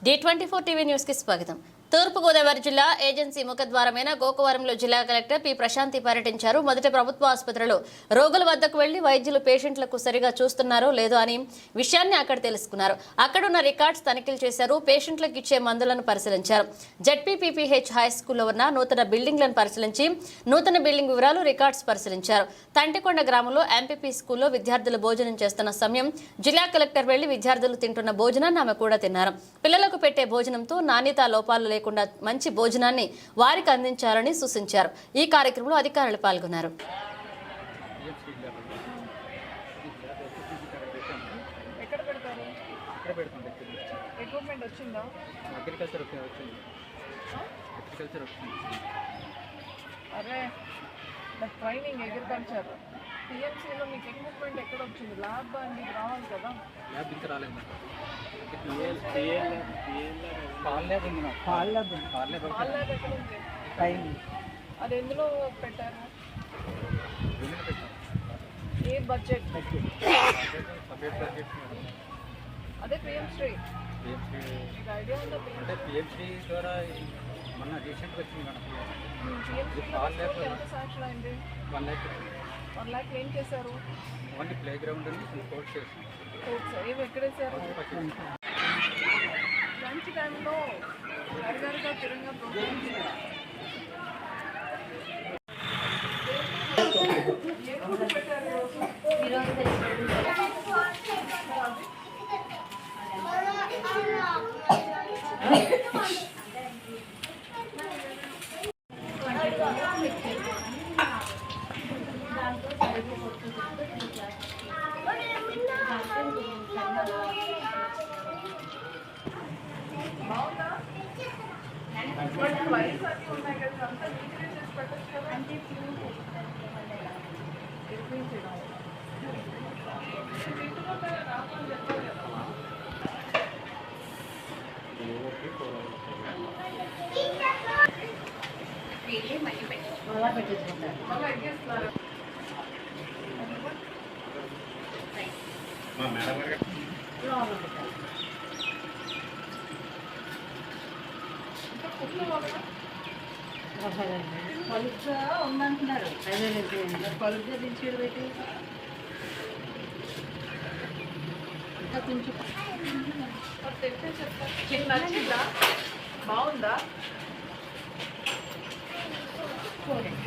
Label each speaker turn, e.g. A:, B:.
A: D24 TV news కి స్వాగతం. తూర్పుగోదావరి జిల్లా ఏజెన్సీ ముఖద్వారమైన గోకవరంలో జిల్లా కలెక్టర్ పి ప్రశాంతి పర్యటించారు. మొదటి ప్రభుత్వ ఆసుపత్రిలో రోగుల వద్దకు వెళ్లి వైద్యులు పేషెంట్లకు సరిగా చూస్తున్నారో లేదో అని విషయాన్ని అక్కడ తెలుసుకున్నారు. అక్కడున్న రికార్డ్స్ తనిఖీలు చేశారు. పేషెంట్లకు ఇచ్చే మందులను పరిశీలించారు. జెడ్పీపీపీహెచ్ హై స్కూల్లో ఉన్న నూతన బిల్డింగ్లను పరిశీలించి నూతన బిల్డింగ్ వివరాలు రికార్డ్స్ పరిశీలించారు. తంటికొండ గ్రామంలో ఎంపీపీ స్కూల్లో విద్యార్థులు భోజనం చేస్తున్న సమయం జిల్లా కలెక్టర్ వెళ్లి విద్యార్థులు తింటున్న భోజనాన్ని ఆమె కూడా తిన్నారు. పిల్లలకు పెట్టే భోజనంతో నాణ్యత లోపాలు లేకుండా మంచి భోజనాన్ని వారికి అందించాలని సూచించారు. ఈ కార్యక్రమంలో అధికారులు పాల్గొన్నారు.
B: ట్రైనింగ్ అగ్రికల్చర్ టీఎంసీలో మీకు ఎక్విప్మెంట్ ఎక్కడ వచ్చింది? ల్యాబ్ అండి రావాలి కదా.
C: ల్యాబ్ ఇంకా రాలేదు.
B: అది ఎందులో పెట్టారు? ఏ బడ్జెట్? అదే పిఎంశ్రీ ఐడియా ఉందా?
C: అంటే పిఎంశ్రీ ద్వారా మొన్న రీసెంట్గా వచ్చింది
B: ఎంత శాంక్షన్ అయింది? 1 lakh ఏం చేశారు?
C: ఓన్లీ ప్లే గ్రౌండ్ అని కోర్స్ చేసాం.
B: ఏమి ఎక్కడేసారు? లంచ్ టైంలో అడిగారుగా తిరంగా ప్రోగ్రామ్స్ ఏ ఫుడ్ పెట్టారు? వైస్ అన్నీ ఉన్నాయి కదా, అంతా నీట్గా చేసి పెట్టచ్చు కదా. అంటే రాకుండా చెప్పాలి కదా. మళ్ళీ ఎగ్గేస్తున్నారు.
D: పలుగ్గా ఉందంటున్నారు. పలుగ్గా దించేది పెట్టి ఇంకా కొంచెం
B: తెప్పే చెప్తాను. మీకు నచ్చిందా? బాగుందా?
D: పోలేదు.